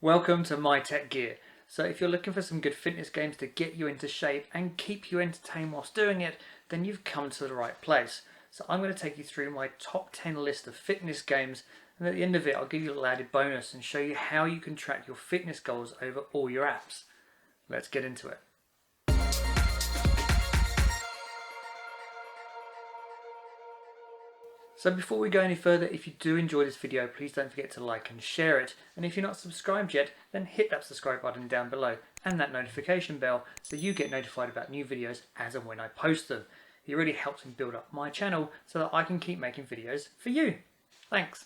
Welcome to My Tech Gear. So if you're looking for some good fitness games to get you into shape and keep you entertained whilst doing it, then you've come to the right place. So I'm going to take you through my top 10 list of fitness games, and at the end of it I'll give you a little added bonus and show you how you can track your fitness goals over all your apps. Let's get into it. So before we go any further, if you do enjoy this video, please don't forget to like and share it. And if you're not subscribed yet, then hit that subscribe button down below and that notification bell so you get notified about new videos as and when I post them. It really helps me build up my channel so that I can keep making videos for you. Thanks.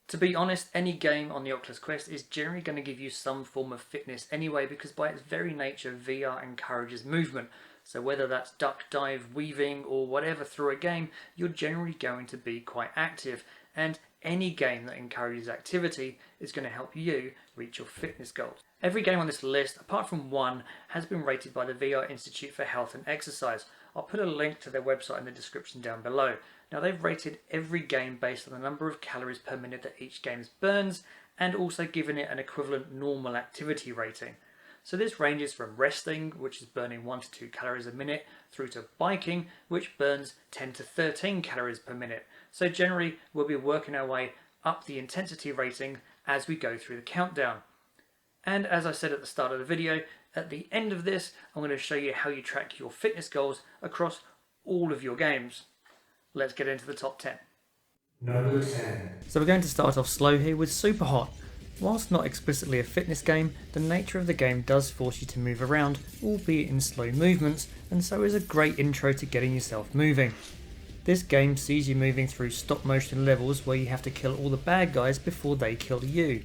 To be honest, any game on the Oculus Quest is generally going to give you some form of fitness anyway, because by its very nature, VR encourages movement. So whether that's duck, dive, weaving, or whatever through a game, you're generally going to be quite active. And any game that encourages activity is going to help you reach your fitness goals. Every game on this list, apart from one, has been rated by the VR Institute for Health and Exercise. I'll put a link to their website in the description down below. Now, they've rated every game based on the number of calories per minute that each game burns, and also given it an equivalent normal activity rating. So this ranges from resting, which is burning 1 to 2 calories a minute, through to biking, which burns 10 to 13 calories per minute. So generally, we'll be working our way up the intensity rating as we go through the countdown. And as I said at the start of the video, at the end of this, I'm going to show you how you track your fitness goals across all of your games. Let's get into the top 10. Number 10. So we're going to start off slow here with Superhot. Whilst not explicitly a fitness game, the nature of the game does force you to move around, albeit in slow movements, and so is a great intro to getting yourself moving. This game sees you moving through stop motion levels where you have to kill all the bad guys before they kill you.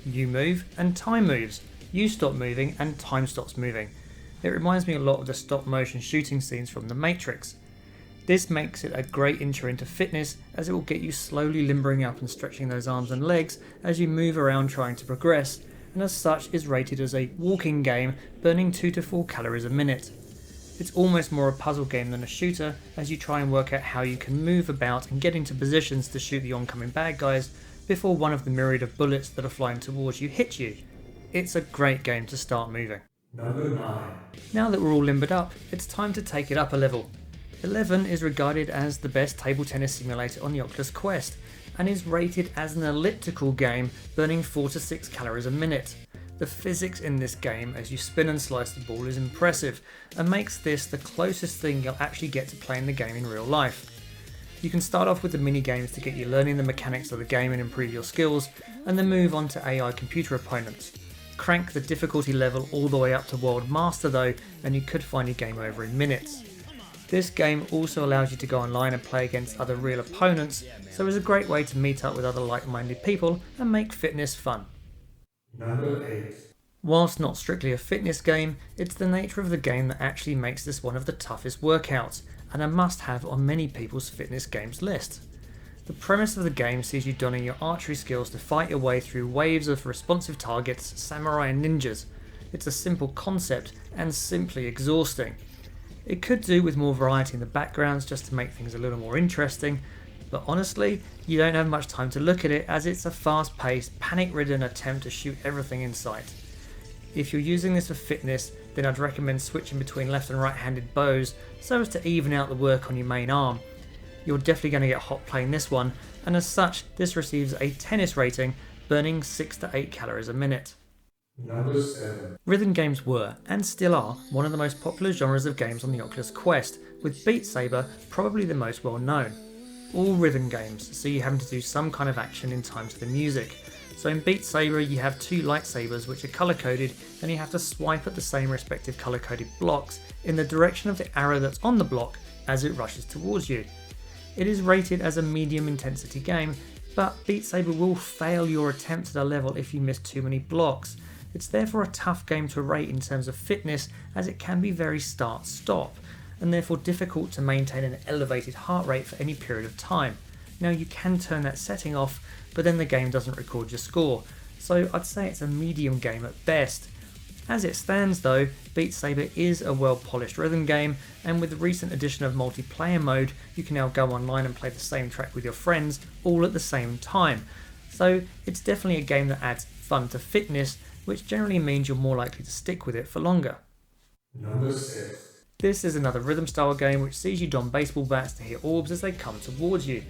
You move and time moves. You stop moving and time stops moving. It reminds me a lot of the stop motion shooting scenes from The Matrix. This makes it a great intro into fitness, as it will get you slowly limbering up and stretching those arms and legs as you move around trying to progress, and as such is rated as a walking game, burning 2 to 4 calories a minute. It's almost more a puzzle game than a shooter, as you try and work out how you can move about and get into positions to shoot the oncoming bad guys before one of the myriad of bullets that are flying towards you hit you. It's a great game to start moving. Number 9. Now that we're all limbered up, it's time to take it up a level. 11 is regarded as the best table tennis simulator on the Oculus Quest, and is rated as an elliptical game, burning 4 to 6 calories a minute. The physics in this game as you spin and slice the ball is impressive, and makes this the closest thing you'll actually get to playing the game in real life. You can start off with the mini games to get you learning the mechanics of the game and improve your skills, and then move on to AI computer opponents. Crank the difficulty level all the way up to World Master though, and you could find your game over in minutes. This game also allows you to go online and play against other real opponents, so it's a great way to meet up with other like-minded people and make fitness fun. Number 8. Whilst not strictly a fitness game, it's the nature of the game that actually makes this one of the toughest workouts, and a must-have on many people's fitness games list. The premise of the game sees you donning your archery skills to fight your way through waves of responsive targets, samurai and ninjas. It's a simple concept and simply exhausting. It could do with more variety in the backgrounds just to make things a little more interesting, but honestly, you don't have much time to look at it, as it's a fast-paced, panic-ridden attempt to shoot everything in sight. If you're using this for fitness, then I'd recommend switching between left and right-handed bows so as to even out the work on your main arm. You're definitely going to get hot playing this one, and as such, this receives a tennis rating, burning 6 to 8 calories a minute. Number 7. Rhythm games were, and still are, one of the most popular genres of games on the Oculus Quest, with Beat Saber probably the most well known. All rhythm games see you having to do some kind of action in time to the music. So in Beat Saber you have 2 lightsabers which are colour coded, and you have to swipe at the same respective colour coded blocks in the direction of the arrow that's on the block as it rushes towards you. It is rated as a medium intensity game, but Beat Saber will fail your attempt at a level if you miss too many blocks. It's therefore a tough game to rate in terms of fitness, as it can be very start-stop, and therefore difficult to maintain an elevated heart rate for any period of time. Now you can turn that setting off, but then the game doesn't record your score, so I'd say it's a medium game at best. As it stands though, Beat Saber is a well-polished rhythm game, and with the recent addition of multiplayer mode, you can now go online and play the same track with your friends all at the same time. So it's definitely a game that adds fun to fitness, which generally means you're more likely to stick with it for longer. Number 6. This is another rhythm style game which sees you don baseball bats to hit orbs as they come towards you.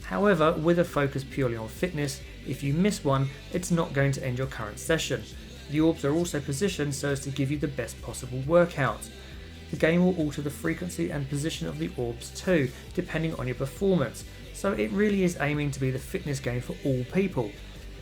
However, with a focus purely on fitness, if you miss one, it's not going to end your current session. The orbs are also positioned so as to give you the best possible workout. The game will alter the frequency and position of the orbs too, depending on your performance, so it really is aiming to be the fitness game for all people.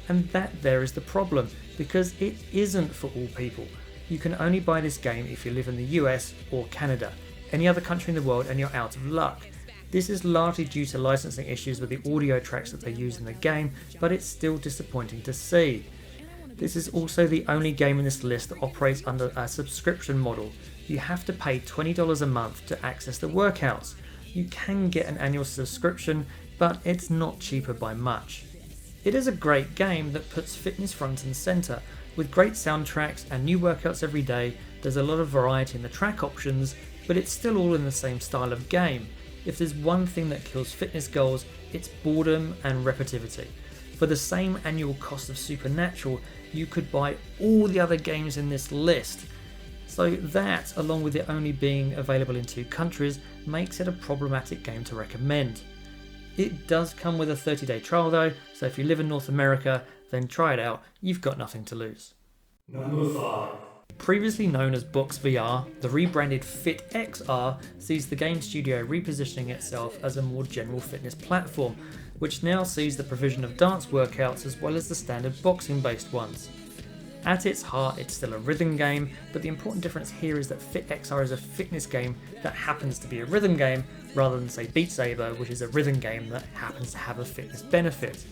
And that there is the problem, because it isn't for all people. You can only buy this game if you live in the US or Canada. Any other country in the world and you're out of luck. This is largely due to licensing issues with the audio tracks that they use in the game, but it's still disappointing to see. This is also the only game in this list that operates under a subscription model. You have to pay $20 a month to access the workouts. You can get an annual subscription, but it's not cheaper by much. It is a great game that puts fitness front and centre. With great soundtracks and new workouts every day, there's a lot of variety in the track options, but it's still all in the same style of game. If there's one thing that kills fitness goals, it's boredom and repetitivity. For the same annual cost of Supernatural, you could buy all the other games in this list. So that, along with it only being available in 2 countries, makes it a problematic game to recommend. It does come with a 30-day trial though, so if you live in North America, then try it out, you've got nothing to lose. Number 5. Previously known as Box VR, the rebranded FitXR sees the game studio repositioning itself as a more general fitness platform, which now sees the provision of dance workouts as well as the standard boxing based ones. At its heart, it's still a rhythm game, but the important difference here is that FitXR is a fitness game that happens to be a rhythm game, rather than say Beat Saber, which is a rhythm game that happens to have a fitness benefit.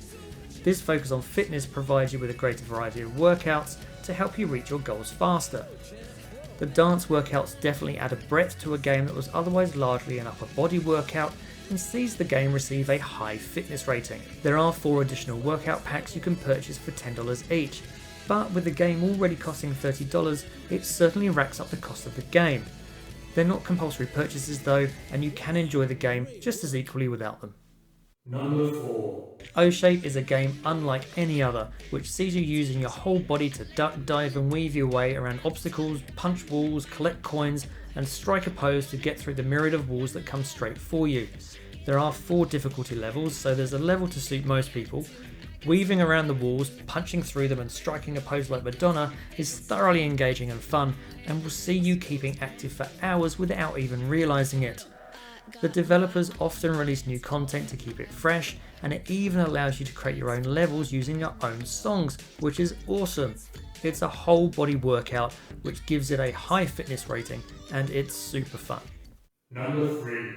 This focus on fitness provides you with a greater variety of workouts to help you reach your goals faster. The dance workouts definitely add a breadth to a game that was otherwise largely an upper body workout and sees the game receive a high fitness rating. There are 4 additional workout packs you can purchase for $10 each, but with the game already costing $30, it certainly racks up the cost of the game. They're not compulsory purchases though, and you can enjoy the game just as equally without them. Number 4. O-Shape is a game unlike any other, which sees you using your whole body to duck, dive and weave your way around obstacles, punch walls, collect coins and strike a pose to get through the myriad of walls that come straight for you. There are 4 difficulty levels, so there's a level to suit most people. Weaving around the walls, punching through them and striking a pose like Madonna is thoroughly engaging and fun, and will see you keeping active for hours without even realising it. The developers often release new content to keep it fresh, and it even allows you to create your own levels using your own songs, which is awesome. It's a whole body workout, which gives it a high fitness rating, and it's super fun. Number 3.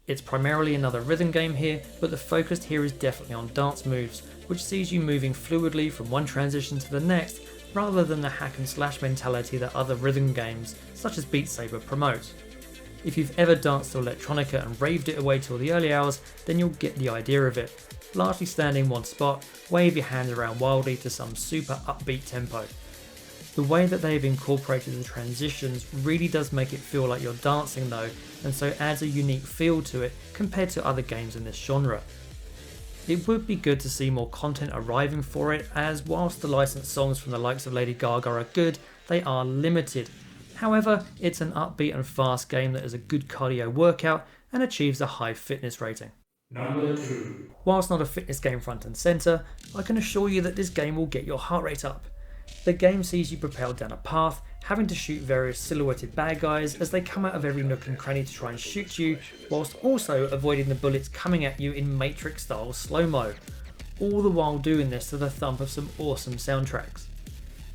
It's primarily another rhythm game here, but the focus here is definitely on dance moves, which sees you moving fluidly from one transition to the next, rather than the hack and slash mentality that other rhythm games, such as Beat Saber, promote. If you've ever danced to electronica and raved it away till the early hours, then you'll get the idea of it. Largely stand in one spot, wave your hands around wildly to some super upbeat tempo. The way that they've incorporated the transitions really does make it feel like you're dancing though, and so adds a unique feel to it compared to other games in this genre. It would be good to see more content arriving for it, as whilst the licensed songs from the likes of Lady Gaga are good, they are limited. However, it's an upbeat and fast game that is a good cardio workout and achieves a high fitness rating. Number 2. Whilst not a fitness game front and centre, I can assure you that this game will get your heart rate up. The game sees you propelled down a path, having to shoot various silhouetted bad guys as they come out of every nook and cranny to try and shoot you, whilst also avoiding the bullets coming at you in Matrix style slow-mo, all the while doing this to the thump of some awesome soundtracks.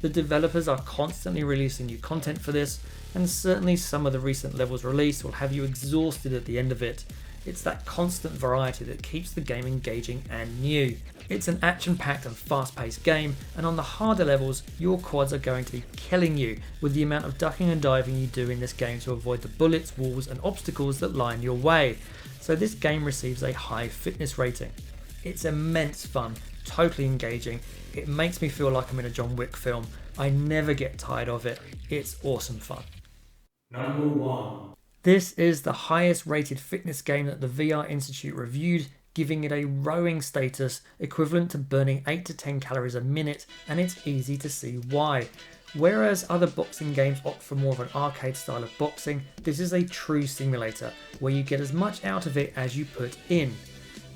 The developers are constantly releasing new content for this, and certainly some of the recent levels released will have you exhausted at the end of it. It's that constant variety that keeps the game engaging and new. It's an action-packed and fast-paced game, and on the harder levels, your quads are going to be killing you with the amount of ducking and diving you do in this game to avoid the bullets, walls and obstacles that lie in your way. So this game receives a high fitness rating. It's immense fun, totally engaging. It makes me feel like I'm in a John Wick film. I never get tired of it. It's awesome fun. Number 1. This is the highest rated fitness game that the VR Institute reviewed, giving it a rowing status equivalent to burning 8 to 10 calories a minute, and it's easy to see why. Whereas other boxing games opt for more of an arcade style of boxing, this is a true simulator where you get as much out of it as you put in.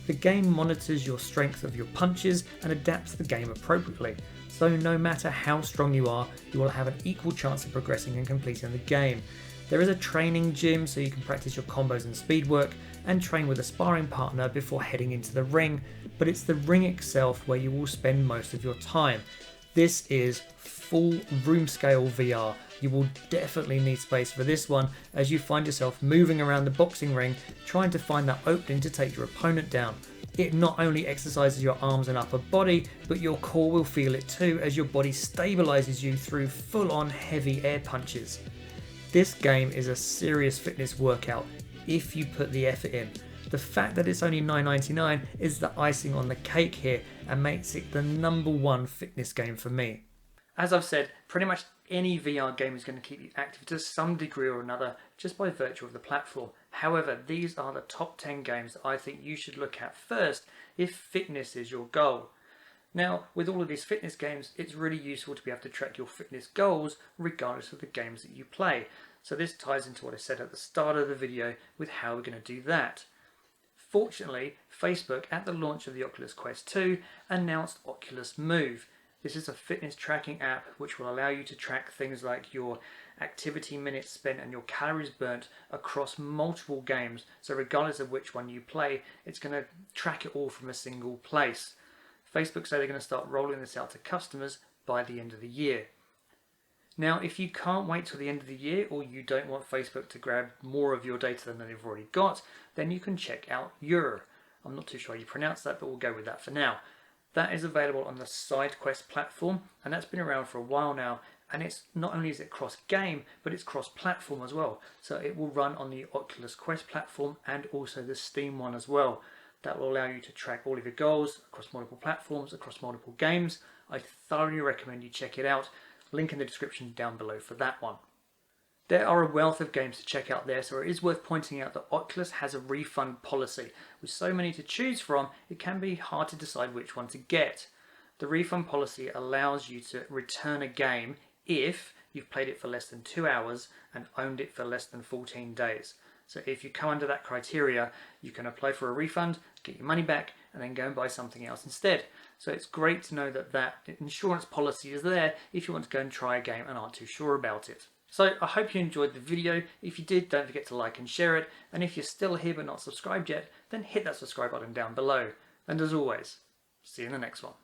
The game monitors your strength of your punches and adapts the game appropriately, so no matter how strong you are, you will have an equal chance of progressing and completing the game. There is a training gym so you can practice your combos and speed work and train with a sparring partner before heading into the ring, but it's the ring itself where you will spend most of your time. This is full room scale VR. You will definitely need space for this one as you find yourself moving around the boxing ring trying to find that opening to take your opponent down. It not only exercises your arms and upper body, but your core will feel it too as your body stabilizes you through full on heavy air punches. This game is a serious fitness workout if you put the effort in. The fact that it's only $9.99 is the icing on the cake here and makes it the #1 fitness game for me. As I've said, pretty much any VR game is going to keep you active to some degree or another just by virtue of the platform. However, these are the top 10 games that I think you should look at first if fitness is your goal. Now, with all of these fitness games, it's really useful to be able to track your fitness goals regardless of the games that you play. So this ties into what I said at the start of the video with how we're going to do that. Fortunately, Facebook at the launch of the Oculus Quest 2 announced Oculus Move. This is a fitness tracking app which will allow you to track things like your activity minutes spent and your calories burnt across multiple games. So regardless of which one you play, it's going to track it all from a single place. Facebook say they're going to start rolling this out to customers by the end of the year. Now, if you can't wait till the end of the year or you don't want Facebook to grab more of your data than they've already got, then you can check out Your. I'm not too sure how you pronounce that, but we'll go with that for now. That is available on the SideQuest platform, and that's been around for a while now, and it's not only is it cross-game, but it's cross-platform as well. So it will run on the Oculus Quest platform and also the Steam one as well. That will allow you to track all of your goals across multiple platforms, across multiple games. I thoroughly recommend you check it out. Link in the description down below for that one. There are a wealth of games to check out there, so it is worth pointing out that Oculus has a refund policy. With so many to choose from, it can be hard to decide which one to get. The refund policy allows you to return a game if you've played it for less than 2 hours and owned it for less than 14 days. So if you come under that criteria, you can apply for a refund, get your money back, and then go and buy something else instead. So it's great to know that that insurance policy is there if you want to go and try a game and aren't too sure about it. So I hope you enjoyed the video. If you did, don't forget to like and share it. And if you're still here but not subscribed yet, then hit that subscribe button down below. And as always, see you in the next one.